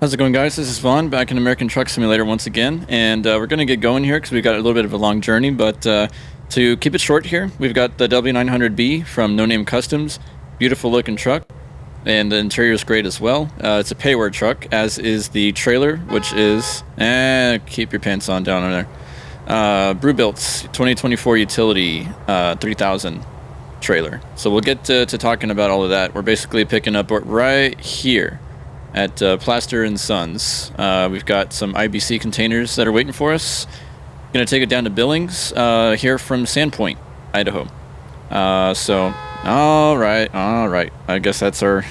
How's it going, guys? This is Vaughn back in American Truck Simulator once again, and we're going to get going here because we've got a little bit of a long journey, but to keep it short here, we've got the W900B from No Name Customs. Beautiful looking truck, and the interior is great as well. It's a payward truck, as is the trailer, which is... keep your pants on down there. Brewbuilt 2024 utility 3000 trailer. So we'll get to talking about all of that. We're basically picking up right here at Plaster and Sons. We've got some IBC containers that are waiting for us. Gonna take it down to Billings here from Sandpoint, Idaho. So all right. I guess that's our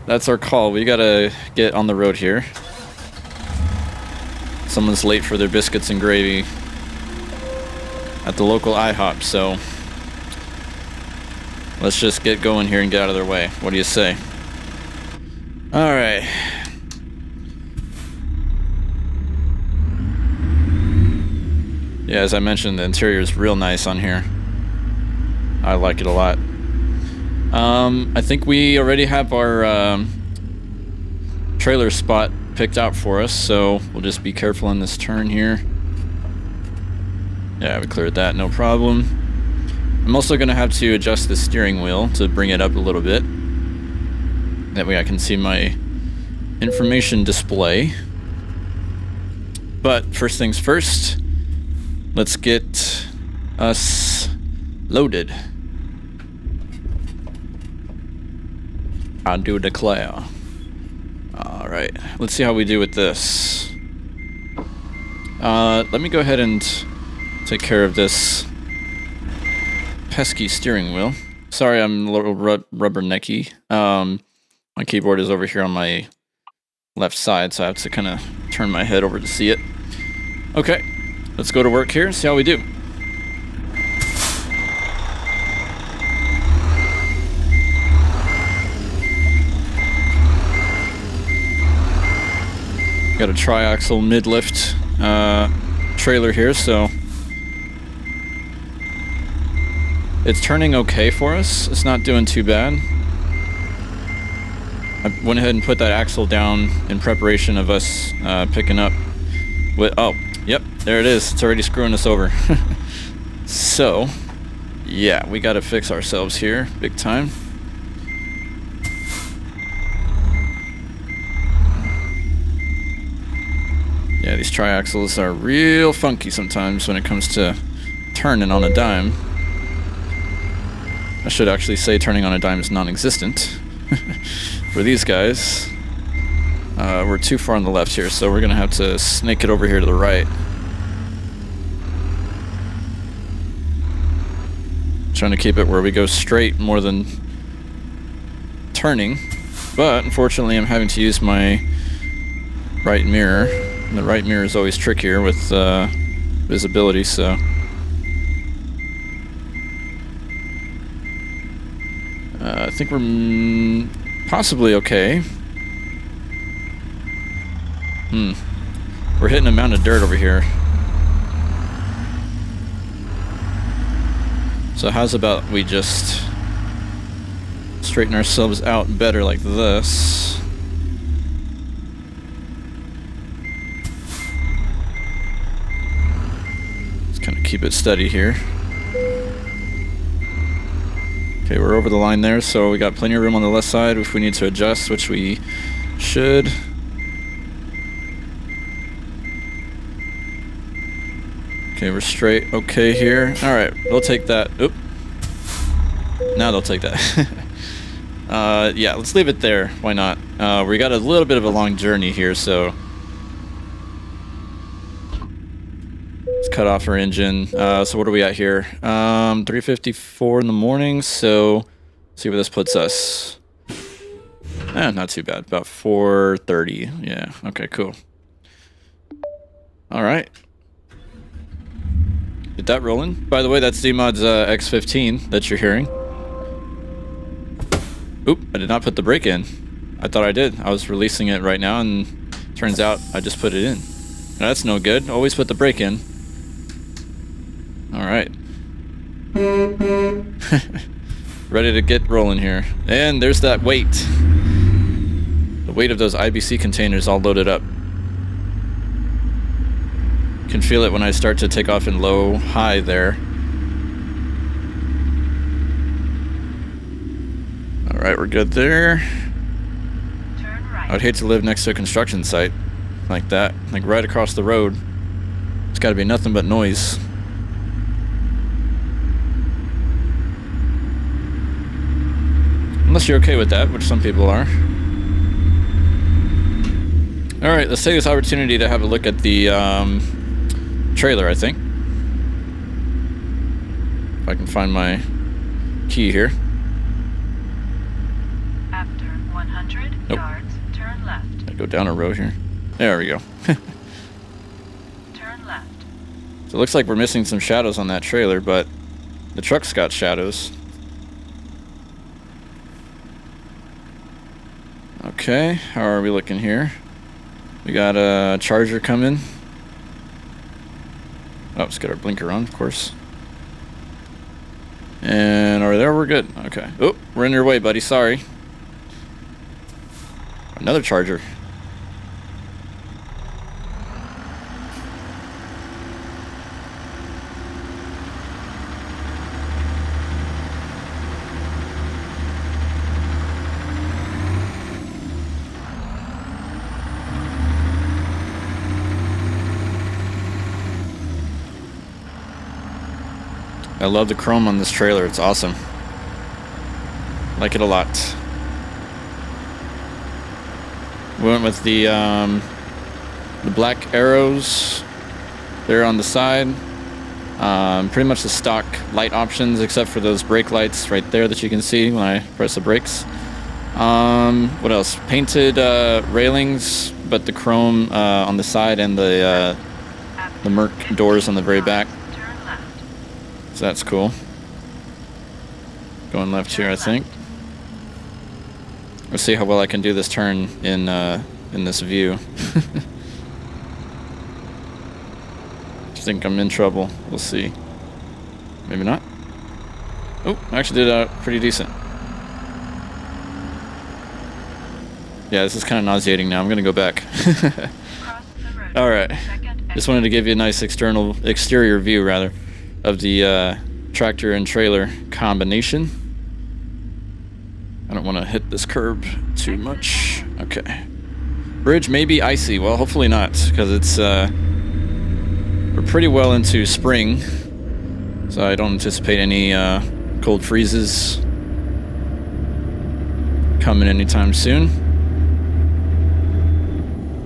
that's our call. We gotta get on the road here. Someone's late for their biscuits and gravy at the local IHOP, so let's just get going here and get out of their way. What do you say? All right. Yeah, as I mentioned, the interior is real nice on here. I like it a lot. I think we already have our trailer spot picked out for us, so we'll just be careful on this turn here. Yeah, we cleared that, no problem. I'm also going to have to adjust the steering wheel to bring it up a little bit. That way I can see my information display. But first things first, let's get us loaded. I do declare. Alright, let's see how we do with this. Let me go ahead and take care of this pesky steering wheel. Sorry, I'm a little rubbernecky. My keyboard is over here on my left side, so I have to kind of turn my head over to see it. Okay, let's go to work here and see how we do. Got a triaxle mid-lift trailer here, so it's turning okay for us. It's not doing too bad. I went ahead and put that axle down in preparation of us picking up with... Oh, yep, there it is. It's already screwing us over. So, yeah, we got to fix ourselves here big time. Yeah, these triaxles are real funky sometimes when it comes to turning on a dime. I should actually say turning on a dime is non-existent. For these guys, we're too far on the left here, so we're gonna have to snake it over here to the right. Trying to keep it where we go straight more than turning, but unfortunately I'm having to use my right mirror, and the right mirror is always trickier with visibility, so I think we're possibly okay. We're hitting a mound of dirt over here. So how's about we just straighten ourselves out better like this. Just kind of keep it steady here. Okay, we're over the line there, so we got plenty of room on the left side if we need to adjust, which we should. Okay, we're straight okay here. Alright, they'll take that. Oop. Now they'll take that. Yeah, let's leave it there. Why not? We got a little bit of a long journey here, so let's cut off our engine. So what are we at here? 3:54 in the morning, so see where this puts us. Not too bad. About 4:30. Yeah, okay, cool. Alright. Get that rolling. By the way, that's D-Mod's X15 that you're hearing. Oop, I did not put the brake in. I thought I did. I was releasing it right now, and turns out I just put it in. That's no good. Always put the brake in. Alright. Ready to get rolling here. And there's that weight. The weight of those IBC containers all loaded up. Can feel it when I start to take off in low, high there. Alright, we're good there. Turn right. I would hate to live next to a construction site like that, like right across the road. It's got to be nothing but noise. Unless you're okay with that, which some people are. Alright, let's take this opportunity to have a look at the trailer, I think. If I can find my key here. After 100 Nope. yards, turn left. I go down a row here. There we go. Turn left. So it looks like we're missing some shadows on that trailer, but the truck's got shadows. Okay, how are we looking here? We got a charger coming. Oh, let's get our blinker on, of course. And over there, we're good. Okay. Oh, we're in your way, buddy. Sorry. Another charger. I love the chrome on this trailer. It's awesome. Like it a lot. We went with the black arrows there on the side. Pretty much the stock light options, except for those brake lights right there that you can see when I press the brakes. What else? Painted railings, but the chrome on the side and the Merc doors on the very back. So that's cool. Going left here, I think. Let's see how well I can do this turn in this view. I think I'm in trouble. We'll see. Maybe not. Oh, I actually did pretty decent. Yeah, this is kind of nauseating now. I'm gonna go back. All right. Just wanted to give you a nice exterior view, rather, of the tractor and trailer combination. I don't want to hit this curb too much. Okay. Bridge may be icy. Well, hopefully not, because it's we're pretty well into spring, so I don't anticipate any cold freezes coming anytime soon.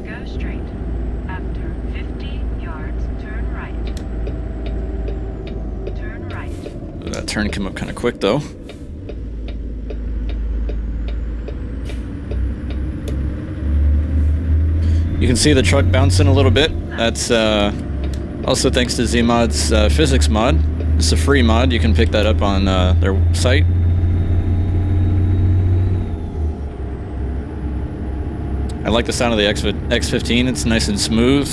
Go straight. After 50 yards, turn right. Turn right. That turn came up kind of quick, though. You can see the truck bouncing a little bit. That's also thanks to Zmod's physics mod. It's a free mod. You can pick that up on their site. I like the sound of the X15. It's nice and smooth.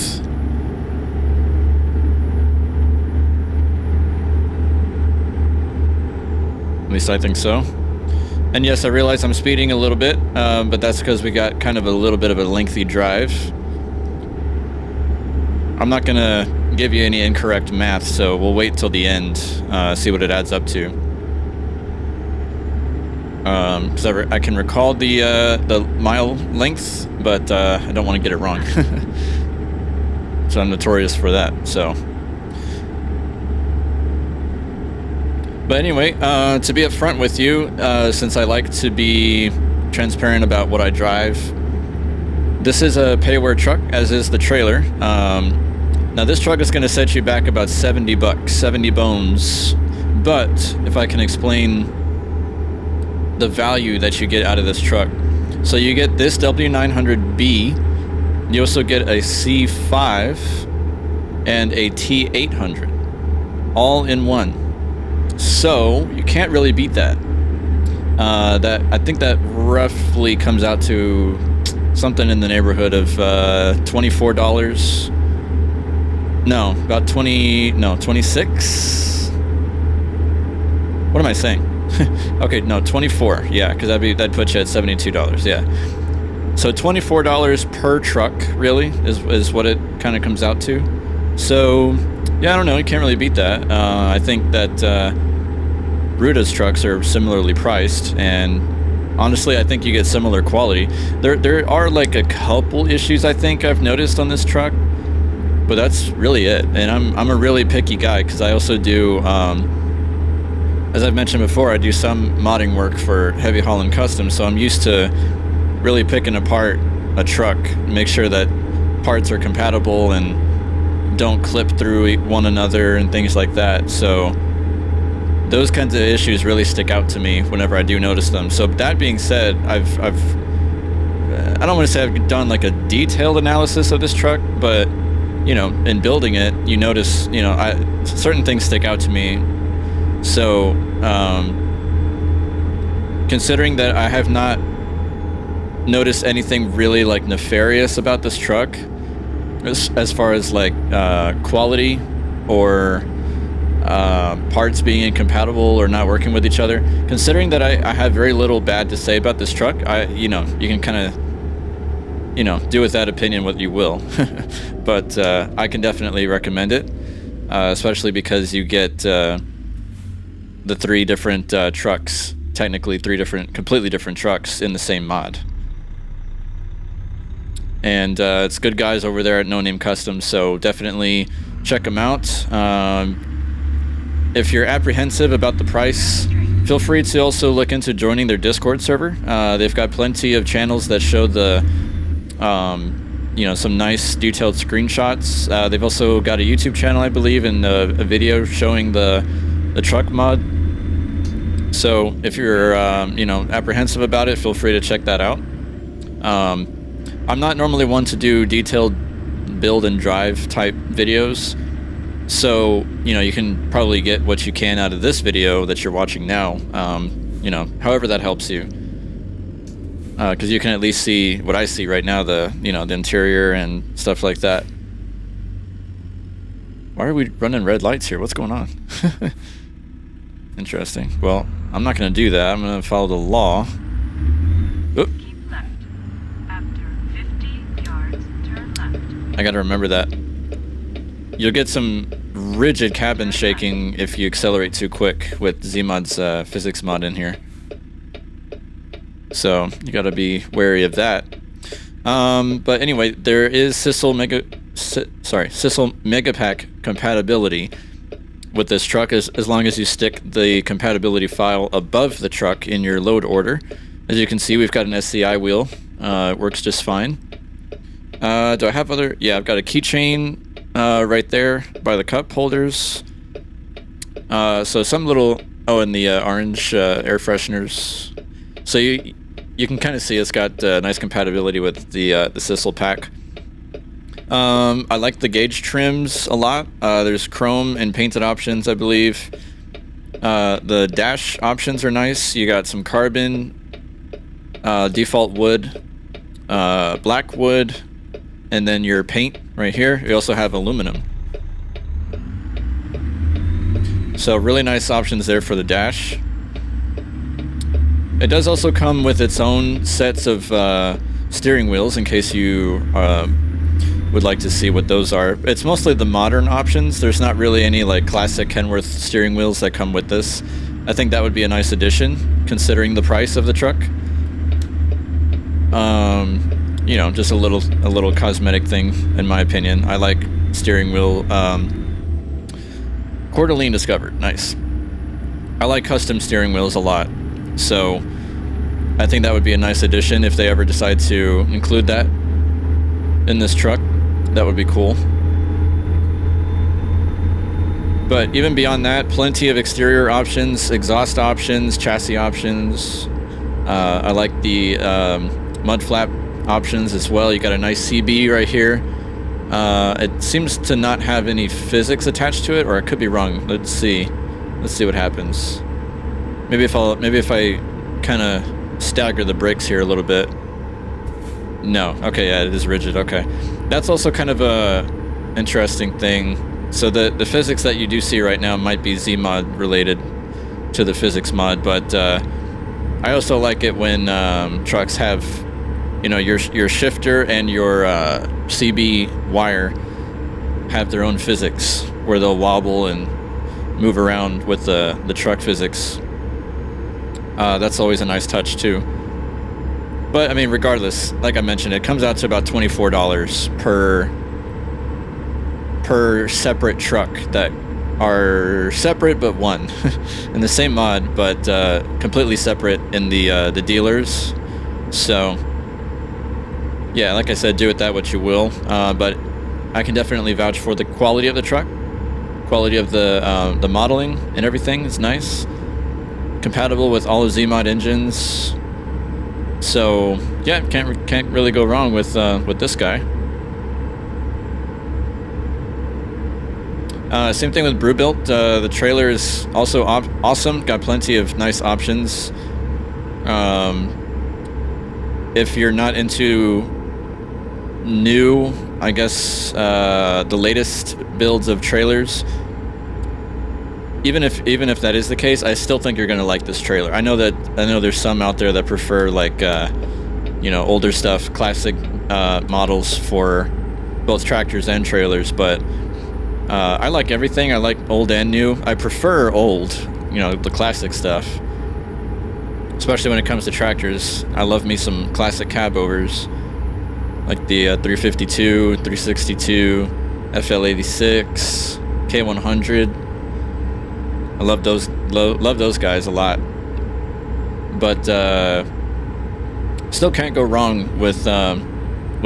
At least I think so. And yes, I realize I'm speeding a little bit, but that's because we got kind of a little bit of a lengthy drive. I'm not going to give you any incorrect math, so we'll wait till the end, see what it adds up to. Because I can recall the mile length, but I don't want to get it wrong. So I'm notorious for that, so. But anyway, to be upfront with you, since I like to be transparent about what I drive, this is a pay-aware truck, as is the trailer. Now this truck is going to set you back about 70 bucks, 70 bones. But if I can explain the value that you get out of this truck. So you get this W900B, you also get a C5 and a T800, all in one. So you can't really beat that. I think that roughly comes out to something in the neighborhood of $24. No, about 26. What am I saying? Okay, no, 24. Yeah, because that'd put you at $72. Yeah. So $24 per truck really is what it kind of comes out to. So yeah, I don't know, you can't really beat that. I think that Ruda's trucks are similarly priced, and honestly I think you get similar quality. There are like a couple issues I think I've noticed on this truck, but that's really it. And I'm a really picky guy because I also do, as I've mentioned before, I do some modding work for heavy haul and custom, so I'm used to really picking apart a truck, make sure that parts are compatible and don't clip through one another and things like that. So those kinds of issues really stick out to me whenever I do notice them. So that being said, I don't want to say I've done like a detailed analysis of this truck, but you know, in building it, you notice, you know, certain things stick out to me. So considering that I have not noticed anything really like nefarious about this truck as far as like quality or parts being incompatible or not working with each other, considering that I have very little bad to say about this truck, you know, you can kind of, you know, do with that opinion what you will. But I can definitely recommend it, especially because you get the 3 different trucks, technically 3 different, completely different trucks in the same mod. And it's good guys over there at No Name Customs, so definitely check them out. If you're apprehensive about the price, feel free to also look into joining their Discord server. They've got plenty of channels that show the, you know, some nice detailed screenshots. They've also got a YouTube channel, I believe, and a video showing the truck mod. So if you're, you know, apprehensive about it, feel free to check that out. I'm not normally one to do detailed build and drive type videos, so you know, you can probably get what you can out of this video that you're watching now, you know, however that helps you, because you can at least see what I see right now, the, you know, the interior and stuff like that. Why are we running red lights here? What's going on? Interesting. Well, I'm not going to do that. I'm going to follow the law. Oop. Keep left. After 50 yards, turn left. I got to remember that. You'll get some rigid cabin shaking if you accelerate too quick with Zmod's physics mod in here. So you got to be wary of that. But anyway, there is Sissel Megapack compatibility with this truck, as long as you stick the compatibility file above the truck in your load order. As you can see, we've got an SCI wheel. It works just fine. Do I have other? Yeah, I've got a keychain right there by the cup holders. So some little, oh, and the orange air fresheners. So you can kind of see it's got nice compatibility with the Sissel pack. I like the gauge trims a lot. There's chrome and painted options, I believe. The dash options are nice. You got some carbon, default wood, black wood, and then your paint right here. You also have aluminum. So really nice options there for the dash. It does also come with its own sets of steering wheels in case you would like to see what those are. It's mostly the modern options. There's not really any like classic Kenworth steering wheels that come with this. I think that would be a nice addition considering the price of the truck. You know, just a little cosmetic thing in my opinion. I like steering wheel Coeur discovered. Nice. I like custom steering wheels a lot. So I think that would be a nice addition if they ever decide to include that in this truck. That would be cool. But even beyond that, plenty of exterior options, exhaust options, chassis options. I like the mud flap options as well. You got a nice CB right here. It seems to not have any physics attached to it, or I could be wrong. Let's see what happens. Maybe if I kind of stagger the brakes here a little bit. No. Okay, yeah, it is rigid. Okay. That's also kind of a interesting thing. So the physics that you do see right now might be Z-mod related to the physics mod, but I also like it when trucks have you know, your shifter and your CB wire have their own physics where they'll wobble and move around with the truck physics. That's always a nice touch too. But I mean, regardless, like I mentioned, it comes out to about $24 per separate truck that are separate but one in the same mod, but completely separate in the dealers. So yeah, like I said, do with that what you will. But I can definitely vouch for the quality of the truck, quality of the modeling and everything is nice. Compatible with all of ZMod engines. So yeah, can't really go wrong with this guy. Same thing with Brewbuilt. The trailer is also awesome. Got plenty of nice options. If you're not into new, I guess, the latest builds of trailers, even if that is the case, I still think you're gonna like this trailer. I know there's some out there that prefer like you know, older stuff, classic models for both tractors and trailers, but I like everything. I like old and new. I prefer old, you know, the classic stuff, especially when it comes to tractors. I love me some classic cab overs, like the 352, 362, FL86, K100. I love those guys a lot, but still can't go wrong with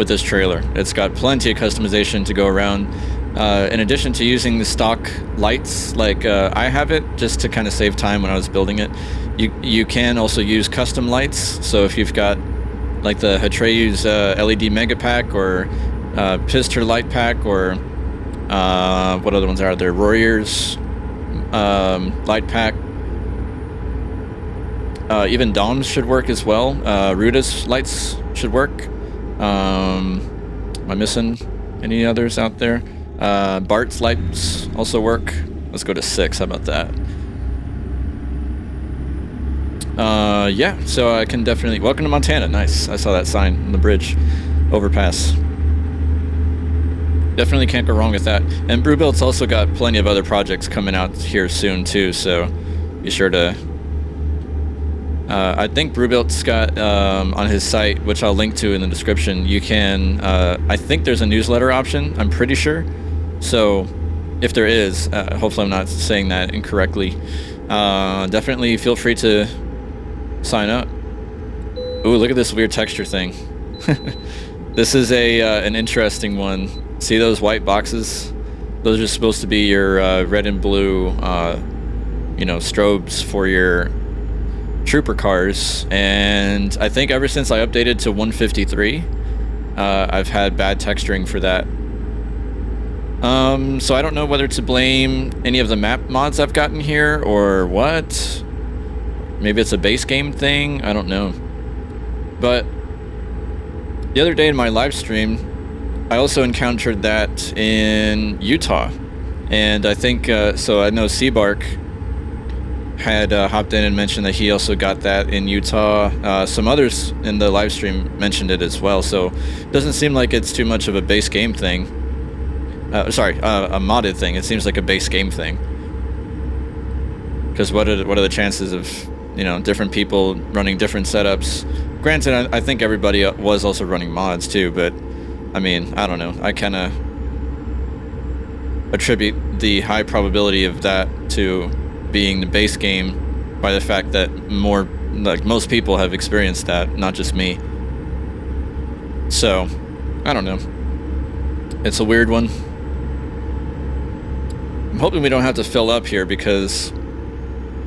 this trailer. It's got plenty of customization to go around. In addition to using the stock lights, like I have it, just to kind of save time when I was building it, you can also use custom lights. So if you've got like the Hatreyu's LED Mega Pack or Pister Light Pack, or what other ones are there? Warriors Light Pack. Even Dom's should work as well. Ruda's lights should work. Am I missing any others out there? Bart's lights also work. Let's go to 6. How about that? Yeah, so I can definitely... Welcome to Montana. Nice. I saw that sign on the bridge. Overpass. Definitely can't go wrong with that. And Brewbuilt's also got plenty of other projects coming out here soon too, so be sure to... I think Brewbuilt's got on his site, which I'll link to in the description, you can... I think there's a newsletter option, I'm pretty sure. So if there is, hopefully I'm not saying that incorrectly, definitely feel free to sign up. Ooh, look at this weird texture thing. This is an interesting one. See those white boxes? Those are supposed to be your red and blue, you know, strobes for your trooper cars. And I think ever since I updated to 153, I've had bad texturing for that. So I don't know whether to blame any of the map mods I've gotten here or what. Maybe it's a base game thing, I don't know. But the other day in my live stream, I also encountered that in Utah. And I think, so I know Seabark had hopped in and mentioned that he also got that in Utah. Some others in the live stream mentioned it as well, so it doesn't seem like it's too much of a base game thing. A modded thing. It seems like a base game thing. Because what are the chances of, you know, different people running different setups? Granted, I think everybody was also running mods too, but I mean, I don't know. I kind of attribute the high probability of that to being the base game by the fact that most people have experienced that, not just me. So, I don't know. It's a weird one. I'm hoping we don't have to fill up here because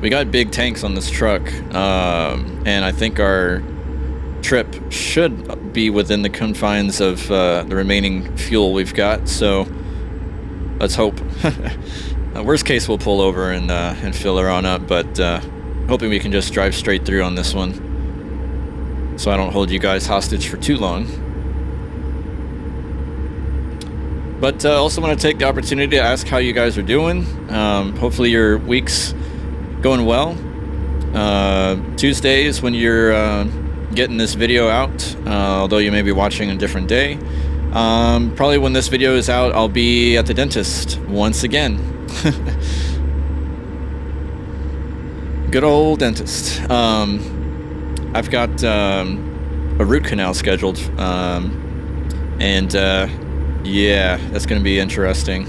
we got big tanks on this truck, and I think our trip should be within the confines of the remaining fuel we've got, so let's hope. Worst case, we'll pull over and fill her on up, but hoping we can just drive straight through on this one so I don't hold you guys hostage for too long. But also want to take the opportunity to ask how you guys are doing. Hopefully your week's going well. Tuesdays when you're getting this video out, although you may be watching a different day. Probably when this video is out, I'll be at the dentist once again. Good old dentist. I've got a root canal scheduled, and yeah, that's going to be interesting.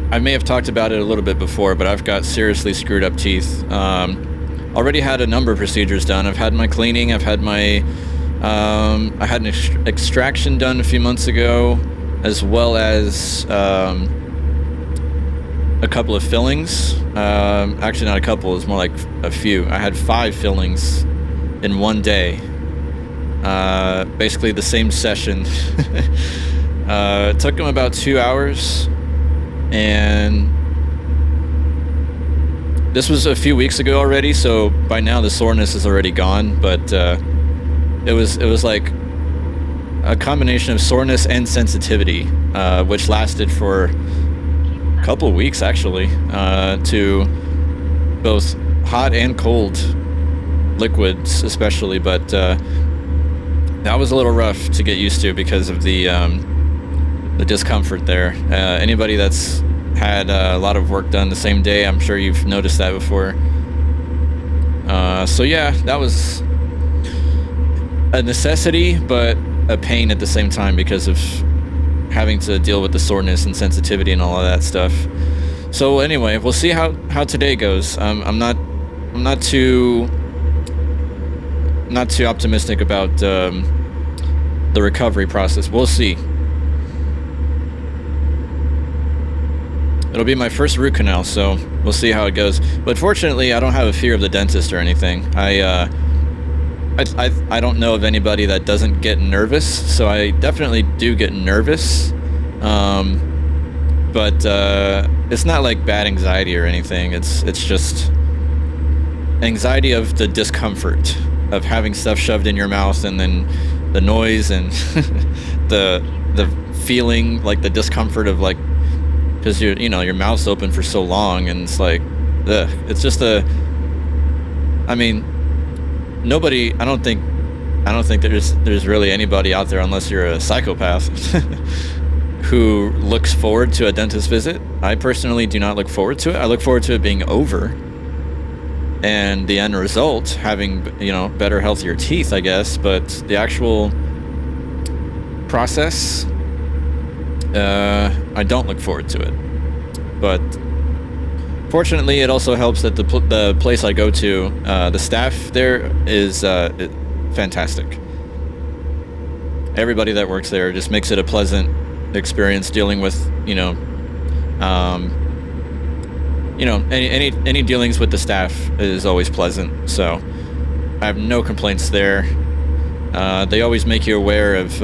I may have talked about it a little bit before, but I've got seriously screwed up teeth. Already had a number of procedures done. I've had my cleaning. I've had my I had an extraction done a few months ago, as well as a couple of fillings. Actually, not a couple. It was more like a few. I had 5 fillings in one day. Basically the same session. It took them about 2 hours, and this was a few weeks ago already, so by now the soreness is already gone, but it was like a combination of soreness and sensitivity, which lasted for a couple of weeks actually, to both hot and cold liquids especially, but that was a little rough to get used to because of the discomfort there. Anybody that's had a lot of work done the same day, I'm sure you've noticed that before. So yeah, that was a necessity, but a pain at the same time because of having to deal with the soreness and sensitivity and all of that stuff. So anyway, we'll see how today goes. I'm not too optimistic about the recovery process. We'll see. It'll be my first root canal, so we'll see how it goes. But fortunately, I don't have a fear of the dentist or anything. I don't know of anybody that doesn't get nervous, so I definitely do get nervous. But it's not like bad anxiety or anything. It's just anxiety of the discomfort of having stuff shoved in your mouth, and then the noise and the feeling, like the discomfort of like, because your mouth's open for so long, and it's like, ugh. It's just I mean, nobody. I don't think there's really anybody out there, unless you're a psychopath, who looks forward to a dentist visit. I personally do not look forward to it. I look forward to it being over, and the end result having better, healthier teeth, I guess. But the actual process, I don't look forward to it. But fortunately, it also helps that the place I go to, the staff there is fantastic. Everybody that works there just makes it a pleasant experience dealing with any dealings with the staff is always pleasant. So I have no complaints there. They always make you aware of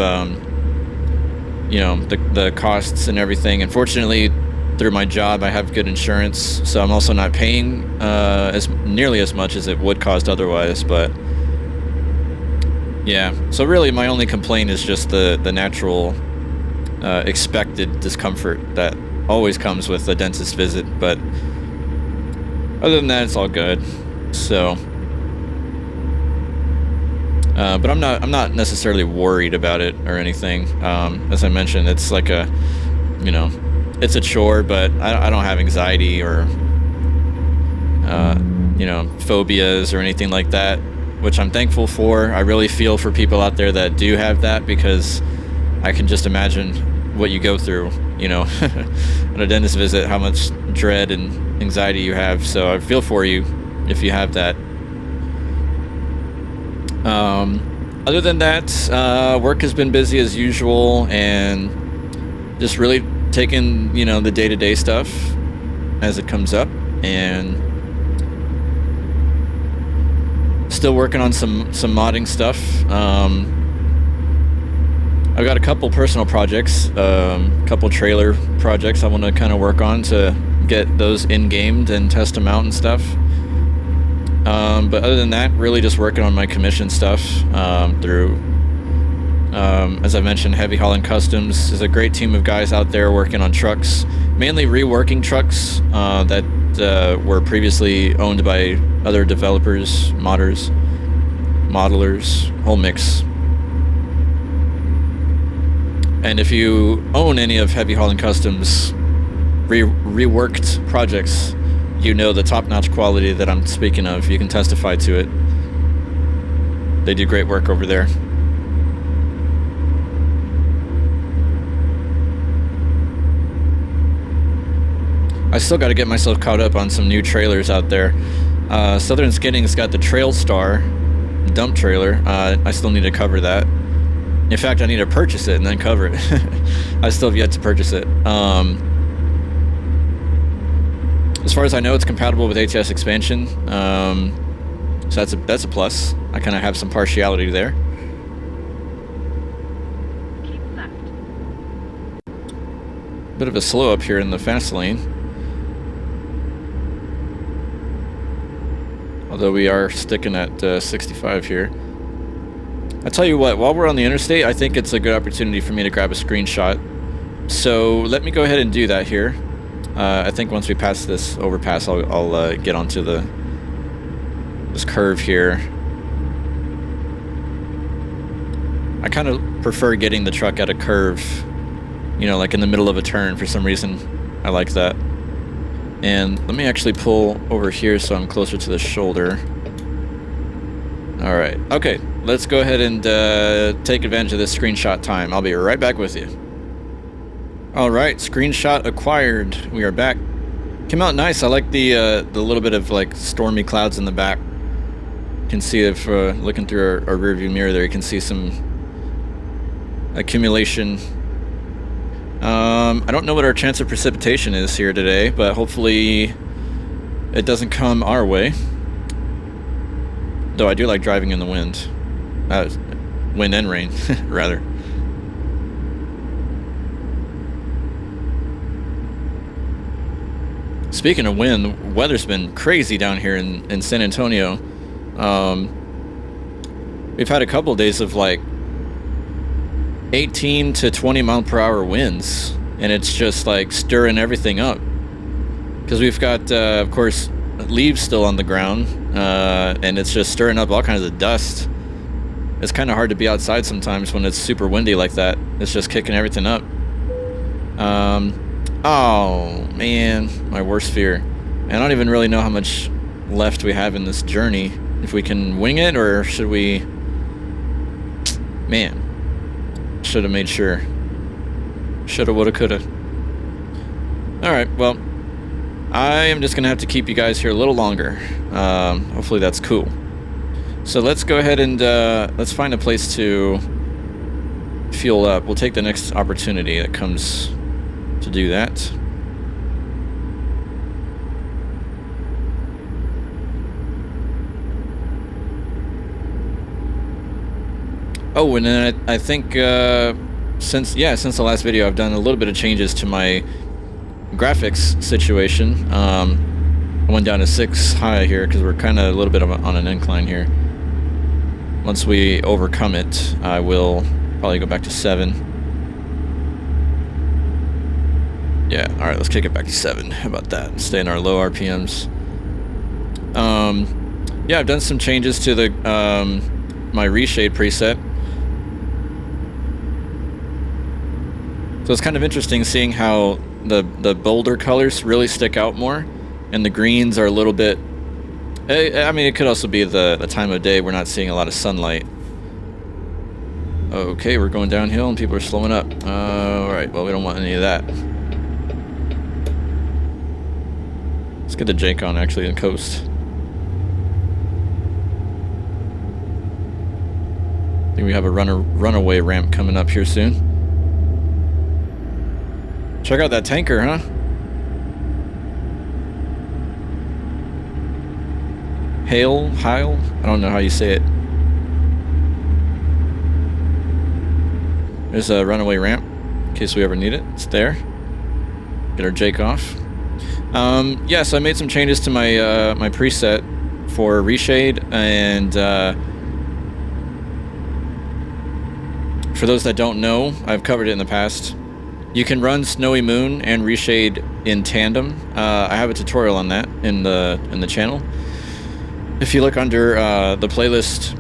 the costs and everything. And fortunately, through my job, I have good insurance, so I'm also not paying nearly as much as it would cost otherwise. But yeah, so really my only complaint is just the natural expected discomfort that always comes with a dentist visit. But other than that, it's all good. So but I'm not necessarily worried about it or anything. As I mentioned, it's like it's a chore, but I don't have anxiety or phobias or anything like that, which I'm thankful for. I really feel for people out there that do have that, because I can just imagine what you go through, on a dentist visit, how much dread and anxiety you have. So I feel for you if you have that. Other than that, work has been busy as usual, and just really taking the day-to-day stuff as it comes up, and still working on some modding stuff. I've got a couple personal projects, couple trailer projects I want to kind of work on to get those in-gamed and test them out and stuff. But other than that, really just working on my commission stuff through, as I mentioned, Heavy Hauling Customs. There's a great team of guys out there working on trucks, mainly reworking trucks that were previously owned by other developers, modders. modelers, whole mix. And if you own any of Heavy Hauling Customs reworked projects, you know the top-notch quality that I'm speaking of. You can testify to it. They do great work over there. I still got to get myself caught up on some new trailers out there. Southern Skinning's got the Trail Star dump trailer. I still need to cover that. In fact, I need to purchase it and then cover it. I still have yet to purchase it. As far as I know, it's compatible with ATS expansion. So that's a plus. I kind of have some partiality there. Keep left. Bit of a slow up here in the fast lane. Although we are sticking at 65 here. I tell you what, while we're on the interstate, I think it's a good opportunity for me to grab a screenshot. So let me go ahead and do that here. I think once we pass this overpass, I'll get onto this curve here. I kind of prefer getting the truck at a curve, you know, like in the middle of a turn. For some reason, I like that. And let me actually pull over here so I'm closer to the shoulder. All right, okay, let's go ahead and take advantage of this screenshot time. I'll be right back with you. All right, screenshot acquired. We are back. Came out nice. I like the little bit of like stormy clouds in the back. You can see if looking through our rear view mirror there, you can see some accumulation. I don't know what our chance of precipitation is here today, but hopefully it doesn't come our way. Though I do like driving in the wind. Wind and rain, rather. Speaking of wind, the weather's been crazy down here in San Antonio. We've had a couple of days of like 18 to 20 mile per hour winds, and it's just like stirring everything up. Because we've got, of course, leaves still on the ground, and it's just stirring up all kinds of dust. It's kind of hard to be outside sometimes when it's super windy like that. It's just kicking everything up. Oh man, my worst fear. And I don't even really know how much left we have in this journey. If we can wing it, or should we... Man, should have made sure. Shoulda, woulda, coulda. Alright, well, I am just gonna have to keep you guys here a little longer. Hopefully that's cool. So let's go ahead and let's find a place to fuel up. We'll take the next opportunity that comes to do that. Oh, and then I think since the last video, I've done a little bit of changes to my graphics situation. I went down to 6 high here because we're kind of a little bit on an incline here. Once we overcome it, I will probably go back to 7. Yeah, alright, let's kick it back to 7. How about that? Stay in our low RPMs. Yeah, I've done some changes to the my reshade preset. So it's kind of interesting seeing how the bolder colors really stick out more, and the greens are a little bit... I mean, it could also be the time of day. We're not seeing a lot of sunlight. Okay, we're going downhill and people are slowing up. Alright, well, we don't want any of that. Let's get the Jake on, actually, and coast. I think we have a runaway ramp coming up here soon. Check out that tanker, huh? Heil? I don't know how you say it. There's a runaway ramp, in case we ever need it. It's there. Get our Jake off. Yeah, so I made some changes to my my preset for reshade, and for those that don't know, I've covered it in the past. You can run Snowy Moon and reshade in tandem. I have a tutorial on that in the channel. If you look under the playlist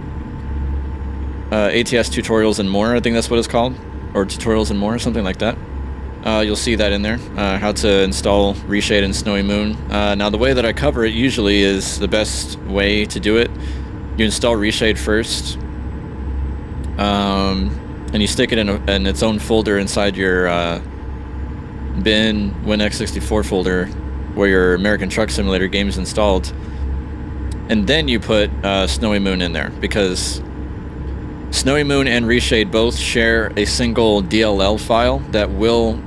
ATS tutorials and more, I think that's what it's called, or tutorials and more, something like that. You'll see that in there, how to install Reshade and Snowy Moon. Now the way that I cover it usually is the best way to do it. You install Reshade first, and you stick it in its own folder inside your bin WinX64 folder where your American Truck Simulator game is installed. And then you put Snowy Moon in there, because Snowy Moon and Reshade both share a single DLL file that will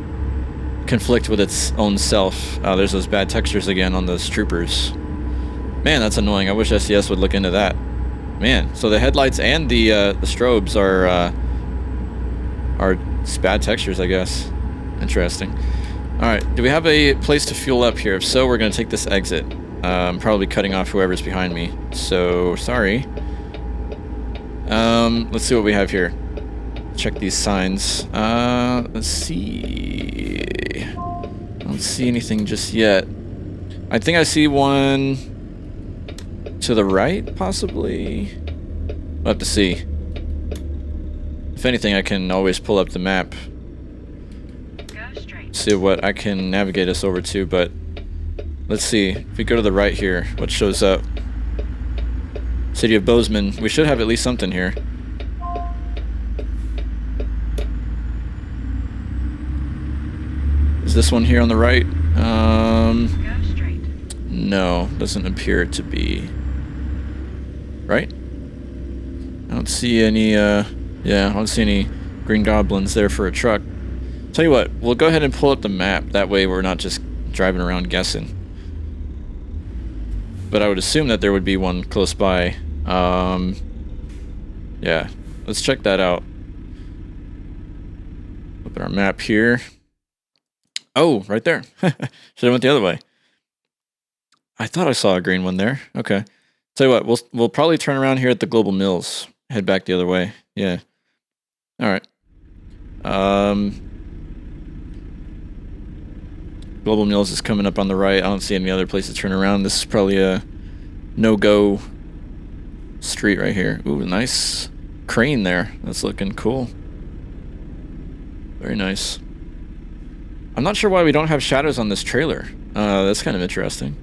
conflict with its own self. There's those bad textures again on those troopers. Man, that's annoying. I wish SES would look into that. Man, so the headlights and the strobes are bad textures, I guess. Interesting. Alright, do we have a place to fuel up here? If so, we're going to take this exit. Probably cutting off whoever's behind me. So, sorry. Let's see what we have here. Check these signs. Let's see. I don't see anything just yet. I think I see one to the right, possibly. We'll have to see. If anything, I can always pull up the map. See what I can navigate us over to, but let's see. If we go to the right here, what shows up? City of Bozeman. We should have at least something here. Is this one here on the right? No, doesn't appear to be. Right? I don't see any, yeah, I don't see any green goblins there for a truck. Tell you what, we'll go ahead and pull up the map. That way we're not just driving around guessing. But I would assume that there would be one close by. Yeah, let's check that out. Open our map here. Oh, right there. Should have went the other way. I thought I saw a green one there. Okay. Tell you what, we'll probably turn around here at the Global Mills. Head back the other way. Yeah. All right. Global Mills is coming up on the right. I don't see any other place to turn around. This is probably a no-go street right here. Ooh, nice crane there. That's looking cool. Very nice. I'm not sure why we don't have shadows on this trailer. That's kind of interesting.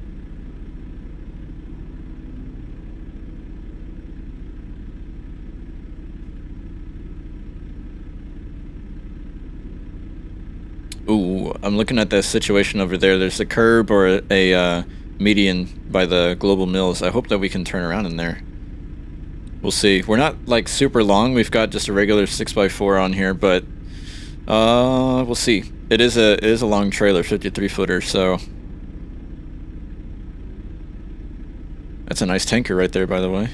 Ooh, I'm looking at the situation over there. There's a curb or a median by the Global Mills. I hope that we can turn around in there. We'll see. We're not like super long. We've got just a regular 6x4 on here, but we'll see. It is a long trailer, 53 footer. So that's a nice tanker right there, by the way.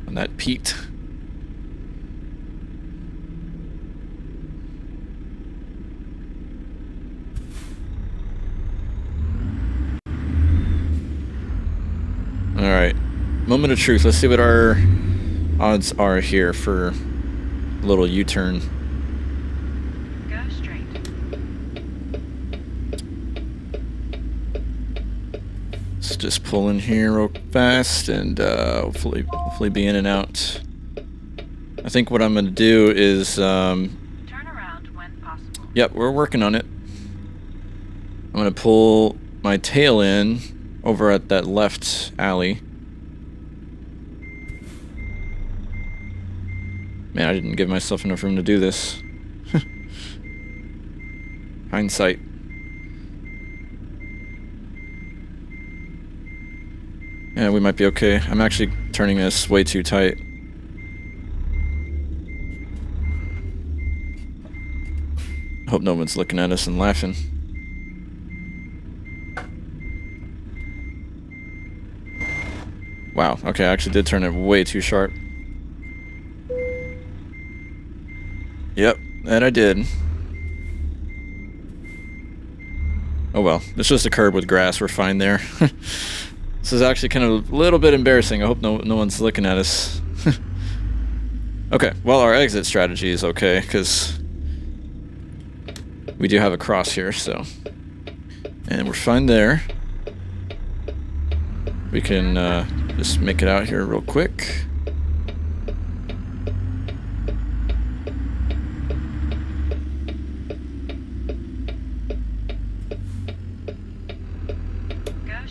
And that Pete. Alright, moment of truth. Let's see what our odds are here for a little U-turn. Go straight. Let's just pull in here real fast and hopefully be in and out. I think what I'm going to do is... Turn around when possible. Yep, we're working on it. I'm going to pull my tail in over at that left alley. Man, I didn't give myself enough room to do this. Hindsight. Yeah, we might be okay. I'm actually turning this way too tight. Hope no one's looking at us and laughing. Wow, okay, I actually did turn it way too sharp. Yep, that I did. Oh well, it's just a curb with grass, we're fine there. This is actually kind of a little bit embarrassing. I hope no one's looking at us. Okay, well our exit strategy is okay, because we do have a cross here, so... And we're fine there. We can just make it out here real quick.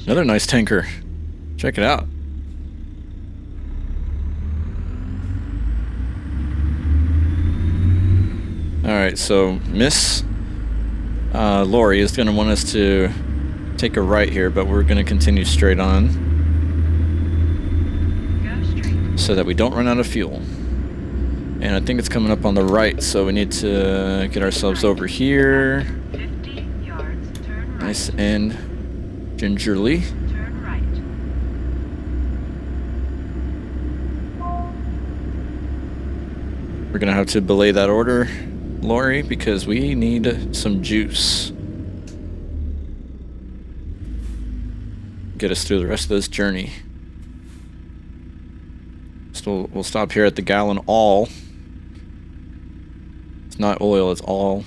Another nice tanker. Check it out. Alright, so Miss Lori is going to want us to take a right here, but we're going to continue straight on. Go straight. So that we don't run out of fuel. And I think it's coming up on the right, so we need to get ourselves over here. 50 yards, turn right. Nice and gingerly. Turn right. We're going to have to belay that order, Lori, because we need some juice. Get us through the rest of this journey. So we'll stop here at the gallon all. It's not oil, it's all.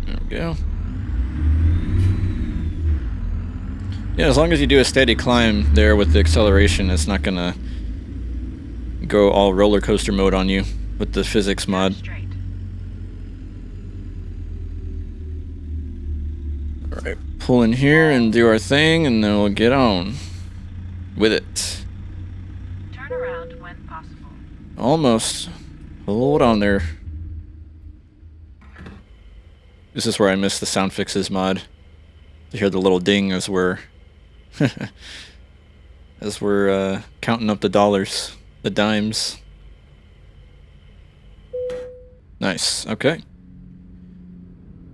There we go. Yeah, as long as you do a steady climb there with the acceleration, it's not gonna go all roller coaster mode on you with the physics mod. Straight. Alright, pull in here and do our thing, and then we'll get on with it. Turn around when possible. Almost. Hold on there. This is where I missed the sound fixes mod. To hear the little ding as we're counting up the dollars, the dimes. Nice. Okay.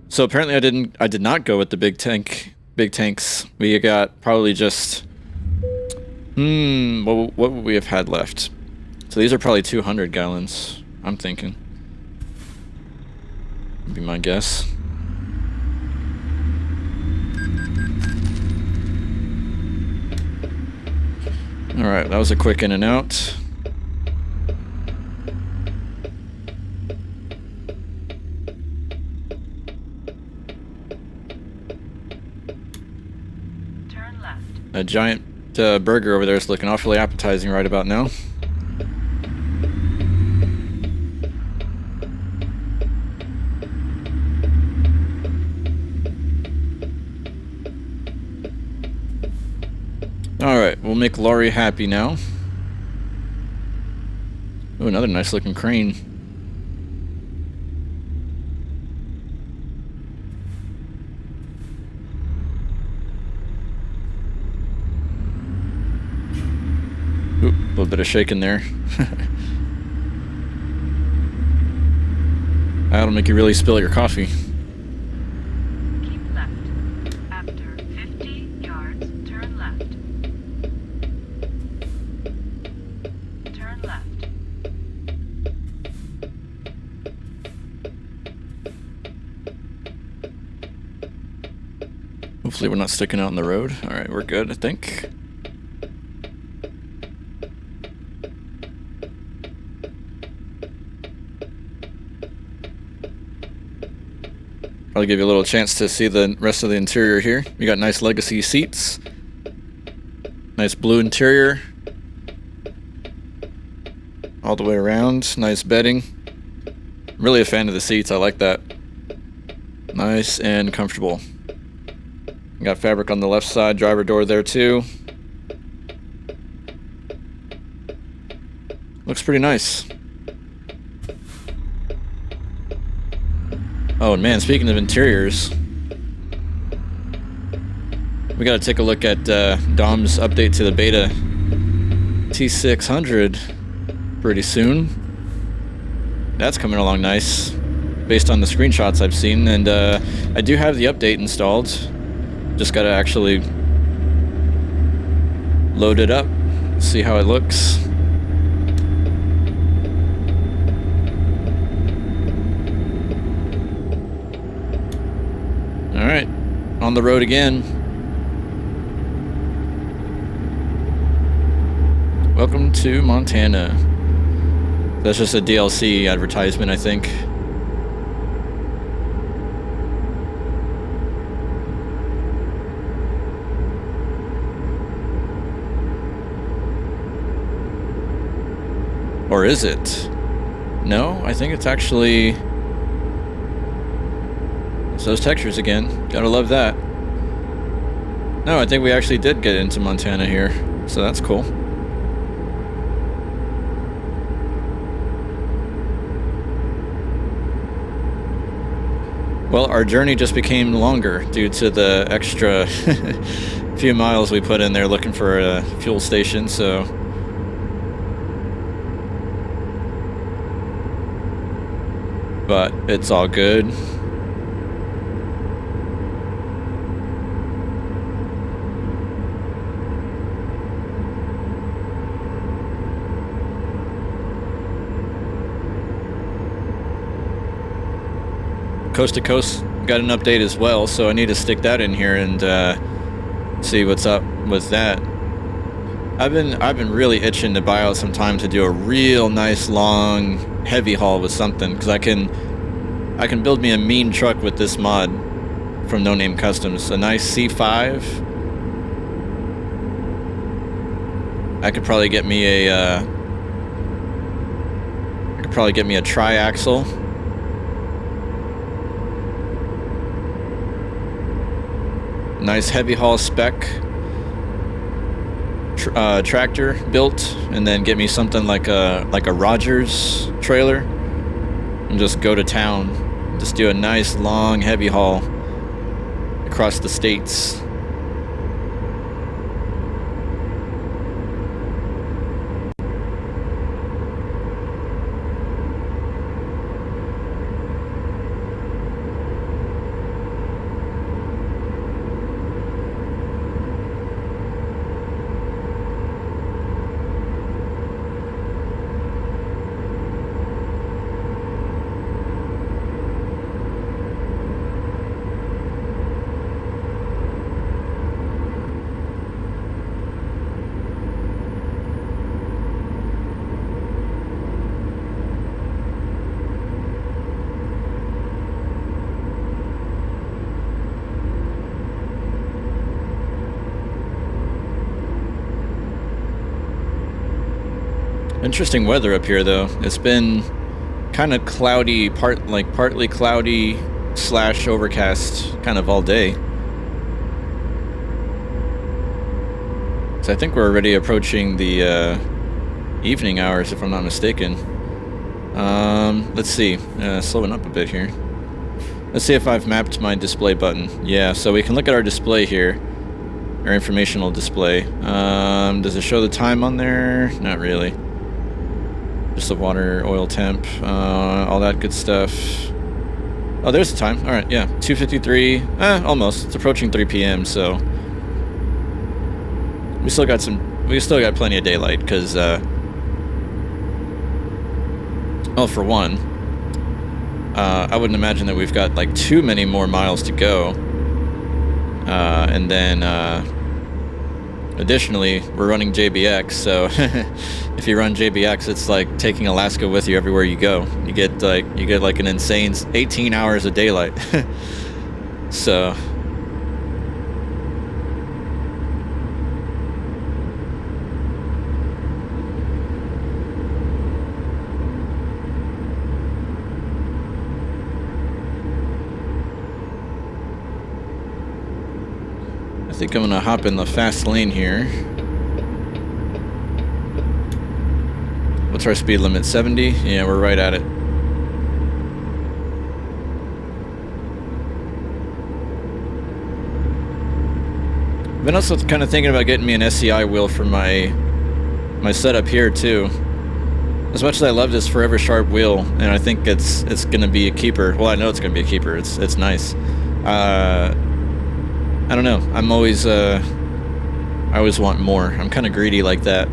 So apparently I did not go with the big tanks. We got probably just what would we have had left? So these are probably 200 gallons, I'm thinking. Would be my guess. Alright, that was a quick in and out. Turn left. A giant burger over there is looking awfully appetizing right about now. Alright, we'll make Laurie happy now. Ooh, another nice looking crane. Ooh, a little bit of shaking there. That'll make you really spill your coffee. Keep left. After 50 yards, turn left. Turn left. Hopefully we're not sticking out in the road. Alright, we're good, I think. I'll give you a little chance to see the rest of the interior here. We got nice legacy seats. Nice blue interior. All the way around. Nice bedding. Really a fan of the seats. I like that. Nice and comfortable. We got fabric on the left side. Driver door there too. Looks pretty nice. Oh man, speaking of interiors, we gotta take a look at Dom's update to the beta T600 pretty soon. That's coming along nice, based on the screenshots I've seen, and I do have the update installed. Just gotta actually load it up, see how it looks. Alright, on the road again. Welcome to Montana. That's just a DLC advertisement, I think. Or is it? No, I think it's actually... It's those textures again. Gotta love that. No, I think we actually did get into Montana here. So that's cool. Well, our journey just became longer due to the extra few miles we put in there looking for a fuel station, so... But it's all good. Coast to Coast got an update as well, so I need to stick that in here and see what's up with that. I've been really itching to buy out some time to do a real nice long heavy haul with something, because I can build me a mean truck with this mod from No Name Customs. A nice C5. I could probably get me a tri-axle. Nice heavy haul spec tractor built, and then get me something like a Rogers trailer and just go to town. Just do a nice long heavy haul across the states. Interesting weather up here, though. It's been kind of cloudy, partly cloudy / overcast kind of all day. So I think we're already approaching the evening hours, if I'm not mistaken. Let's see. Slowing up a bit here. Let's see if I've mapped my display button. Yeah, so we can look at our display here. Our informational display. Does it show the time on there? Not really. Just the water, oil temp, all that good stuff. Oh, there's the time. All right, yeah, 2:53. Almost. It's approaching 3 p.m. So we still got plenty of daylight. Because, well, for one, I wouldn't imagine that we've got like too many more miles to go. And then, additionally, we're running JBX, so if you run JBX, it's like taking Alaska with you everywhere you go. You get like an insane 18 hours of daylight. So I think I'm gonna hop in the fast lane here. What's our speed limit? 70? Yeah, we're right at it. I've been also kind of thinking about getting me an SCI wheel for my setup here too. As much as I love this Forever Sharp wheel, and I think it's gonna be a keeper. Well, I know it's gonna be a keeper. It's nice. I don't know. I'm always, I always want more. I'm kind of greedy like that.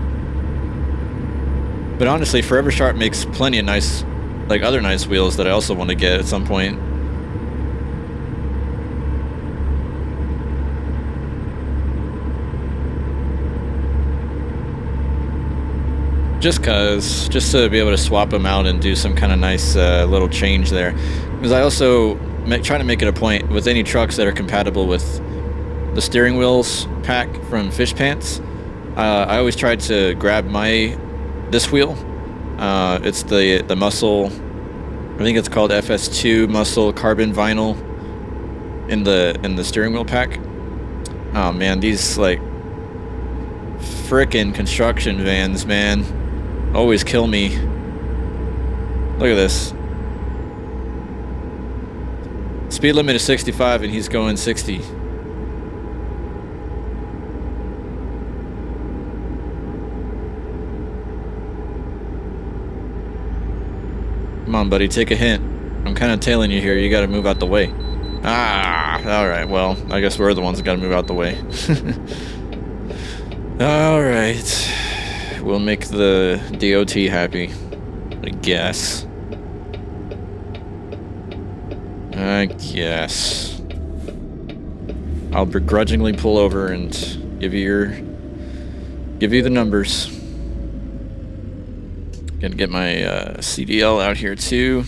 But honestly, Forever Sharp makes plenty of nice, like other nice wheels that I also want to get at some point. Just to be able to swap them out and do some kind of nice little change there. Because I also try to make it a point with any trucks that are compatible with the steering wheels pack from Fish Pants. I always tried to grab this wheel It's the muscle. I think it's called FS2 muscle carbon vinyl in the steering wheel pack. Oh man, these like frickin' construction vans, man, always kill me. Look at this. Speed limit is 65 and he's going 60. Come on, buddy, take a hint. I'm kind of tailing you here. You got to move out the way. Ah, all right. Well, I guess we're the ones that got to move out the way. All right. We'll make the DOT happy, I guess. I'll begrudgingly pull over and give you the numbers. Gonna get my CDL out here too.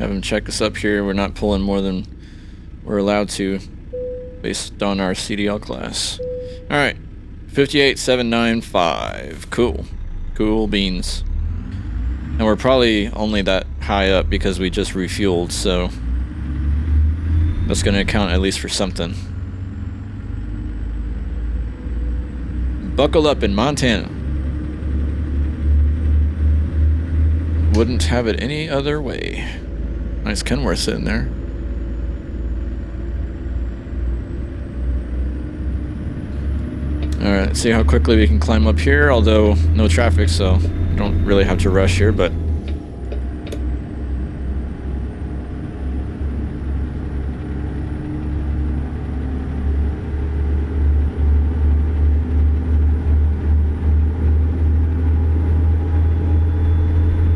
Have him check us up here. We're not pulling more than we're allowed to based on our CDL class. All right, 58795. Cool beans. And we're probably only that high up because we just refueled, so that's gonna account at least for something. Buckle up in Montana. Wouldn't have it any other way. Nice Kenworth sitting there. Alright, let's see how quickly we can climb up here, although no traffic, so we don't really have to rush here, but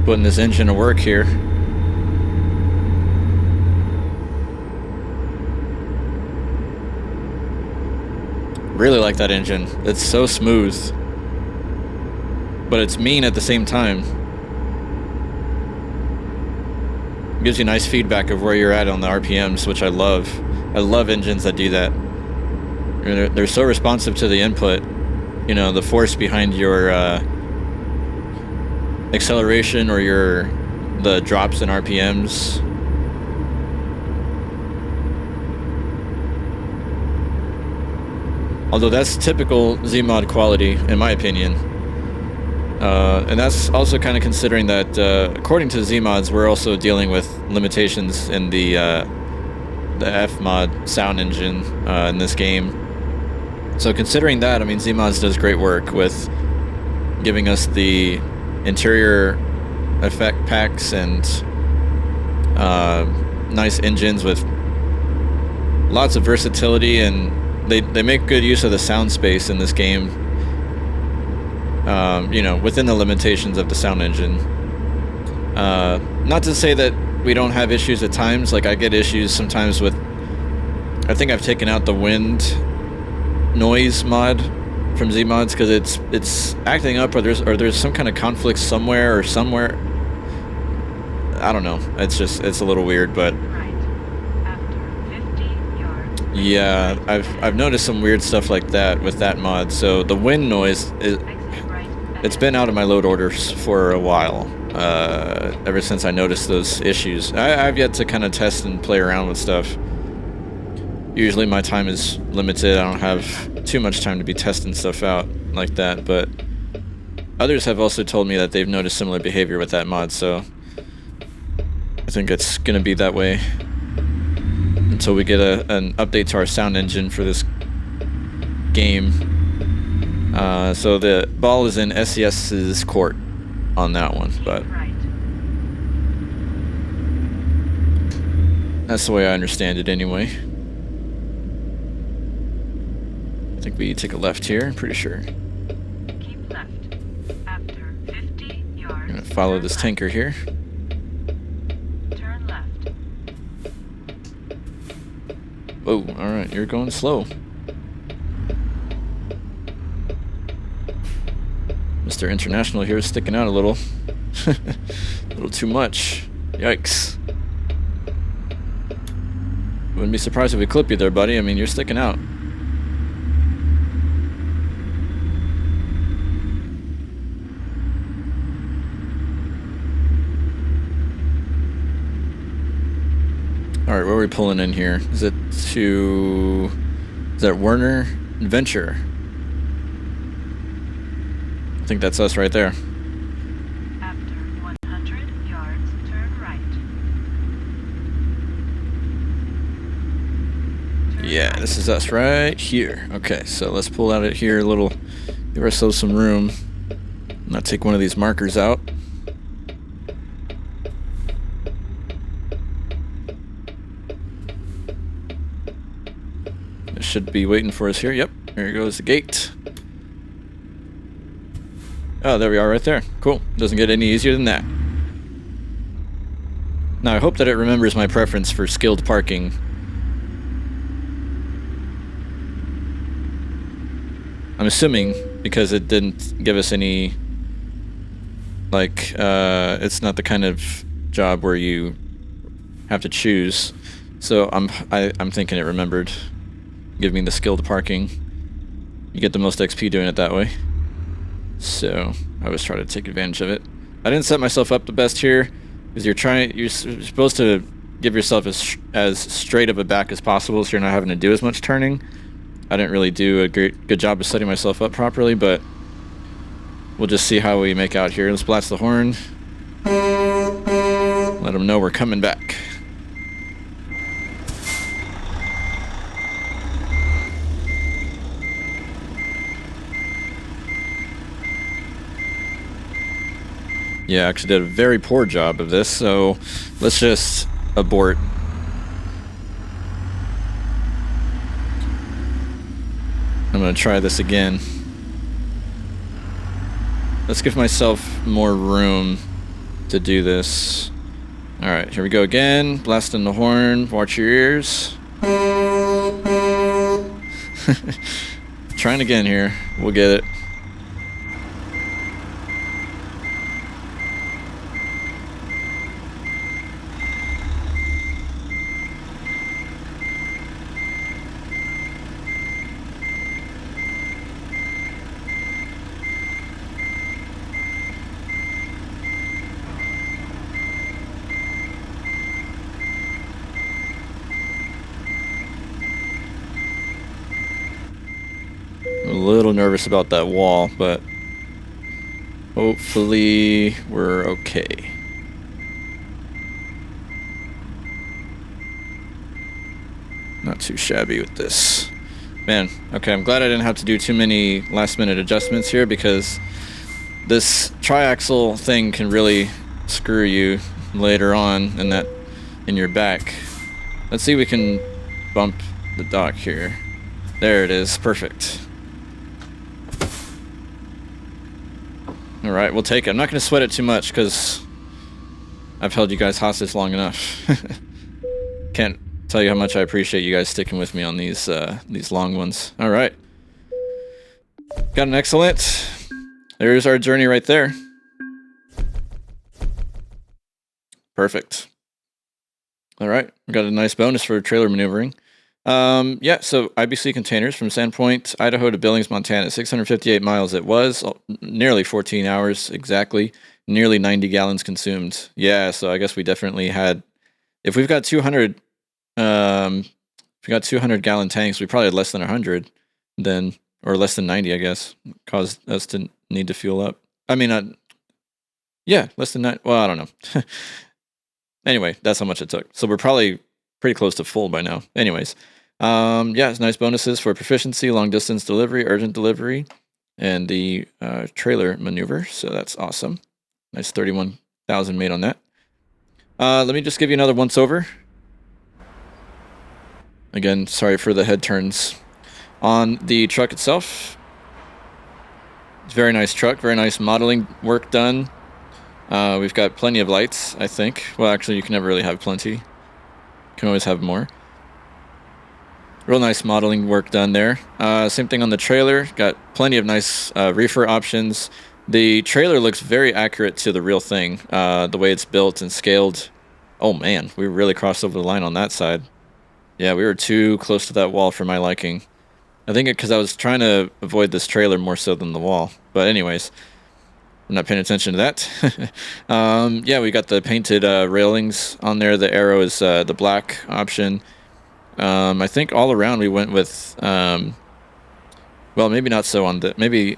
putting this engine to work here. Really like that engine. It's so smooth, but it's mean at the same time. Gives you nice feedback of where you're at on the RPMs, which I love. I love engines that do that. They're so responsive to the input. You know, the force behind your acceleration or the drops in RPMs. Although that's typical Z-Mod quality, in my opinion. And that's also kind of considering that, according to Z-Mods, we're also dealing with limitations in the F-Mod sound engine in this game. So considering that, I mean, Z-Mods does great work with giving us the interior effect packs and nice engines with lots of versatility, and they make good use of the sound space in this game, you know, within the limitations of the sound engine. Not to say that we don't have issues at times. Like, I get issues sometimes with, I think I've taken out the wind noise mod from Z-Mods because it's acting up, or there's some kind of conflict somewhere. I don't know. It's a little weird, but yeah, I've noticed some weird stuff like that with that mod. So the wind noise it's been out of my load orders for a while. Ever since I noticed those issues, I've yet to kind of test and play around with stuff. Usually my time is limited. I don't have too much time to be testing stuff out like that, but others have also told me that they've noticed similar behavior with that mod, so I think it's gonna be that way until we get an update to our sound engine for this game. So the ball is in SES's court on that one, but that's the way I understand it anyway. I think we take a left here, I'm pretty sure. Keep left. After 50 yards. I'm gonna follow this tanker here. Turn left. Oh, alright, you're going slow. Mr. International here is sticking out a little. A little too much. Yikes. Wouldn't be surprised if we clip you there, buddy. I mean, you're sticking out. All right, where are we pulling in here? Is it to... Is that Werner Venture? I think that's us right there. After 100 yards, turn right. Yeah, this is us right here. Okay, so let's pull out of here a little, give ourselves some room. Not take one of these markers out. It should be waiting for us here. Yep, there goes the gate. Oh, there we are right there. Cool. Doesn't get any easier than that. Now, I hope that it remembers my preference for skilled parking. I'm assuming because it didn't give us any, like, it's not the kind of job where you have to choose. So I'm thinking it remembered. Give me the skilled parking. You get the most XP doing it that way. So I was trying to take advantage of it. I didn't set myself up the best here because you're supposed to give yourself as straight of a back as possible so you're not having to do as much turning. I didn't really do a good job of setting myself up properly, but we'll just see how we make out here. Let's blast the horn. Let them know we're coming back. Yeah, I actually did a very poor job of this, so let's just abort. I'm going to try this again. Let's give myself more room to do this. Alright, here we go again. Blasting the horn. Watch your ears. Trying again here. We'll get it. A little nervous about that wall, but hopefully we're okay. Not too shabby with this. Man, okay, I'm glad I didn't have to do too many last-minute adjustments here because this triaxle thing can really screw you later on in your back. Let's see if we can bump the dock here. There it is, perfect. Alright, we'll take it. I'm not going to sweat it too much because I've held you guys hostage long enough. Can't tell you how much I appreciate you guys sticking with me on these long ones. Alright. Got an excellent. There's our journey right there. Perfect. Alright, we got a nice bonus for trailer maneuvering. Yeah, so IBC Containers from Sandpoint, Idaho to Billings, Montana, 658 miles it was, nearly 14 hours exactly, nearly 90 gallons consumed. Yeah, so I guess we definitely had, if we've got 200, if we got 200 gallon tanks, we probably had less than 100 then, or less than 90, I guess, caused us to need to fuel up. I mean, yeah, less than 90, well, I don't know. Anyway, that's how much it took. So we're probably pretty close to full by now. Anyways, yeah, it's nice bonuses for proficiency, long distance delivery, urgent delivery, and the trailer maneuver. So that's awesome. Nice 31,000 made on that. Let me just give you another once over. Again, sorry for the head turns. On the truck itself, it's a very nice truck, very nice modeling work done. We've got plenty of lights, I think. Well, actually, you can never really have plenty. You can always have more. Real nice modeling work done there. Same thing on the trailer. Got plenty of nice reefer options. The trailer looks very accurate to the real thing. The way it's built and scaled. Oh man, we really crossed over the line on that side. Yeah, we were too close to that wall for my liking. I think because I was trying to avoid this trailer more so than the wall. But anyways, I'm not paying attention to that. Yeah, we got the painted railings on there. The arrow is the black option. I think all around we went with, well, maybe not so on the, maybe,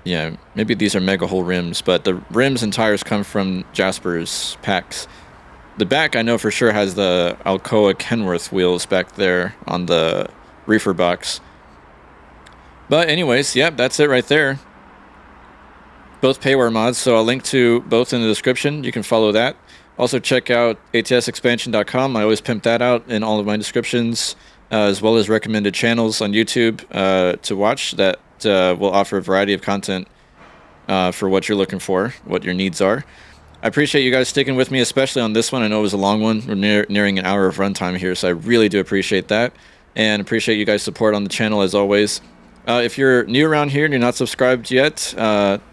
yeah, maybe these are mega hole rims, but the rims and tires come from Jasper's packs. The back I know for sure has the Alcoa Kenworth wheels back there on the Reefer box. But anyways, yep, that's it right there. Both payware mods, so I'll link to both in the description. You can follow that. Also check out atsexpansion.com. I always pimp that out in all of my descriptions, as well as recommended channels on YouTube to watch that will offer a variety of content for what you're looking for, what your needs are. I appreciate you guys sticking with me, especially on this one. I know it was a long one. We're nearing an hour of runtime here, so I really do appreciate that. And appreciate you guys' support on the channel as always. If you're new around here and you're not subscribed yet,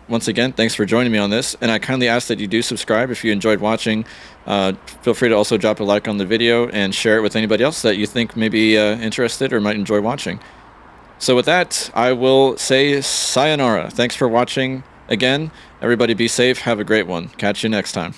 once again, thanks for joining me on this. And I kindly ask that you do subscribe if you enjoyed watching. Feel free to also drop a like on the video and share it with anybody else that you think may be interested or might enjoy watching. So with that, I will say sayonara. Thanks for watching again. Everybody be safe. Have a great one. Catch you next time.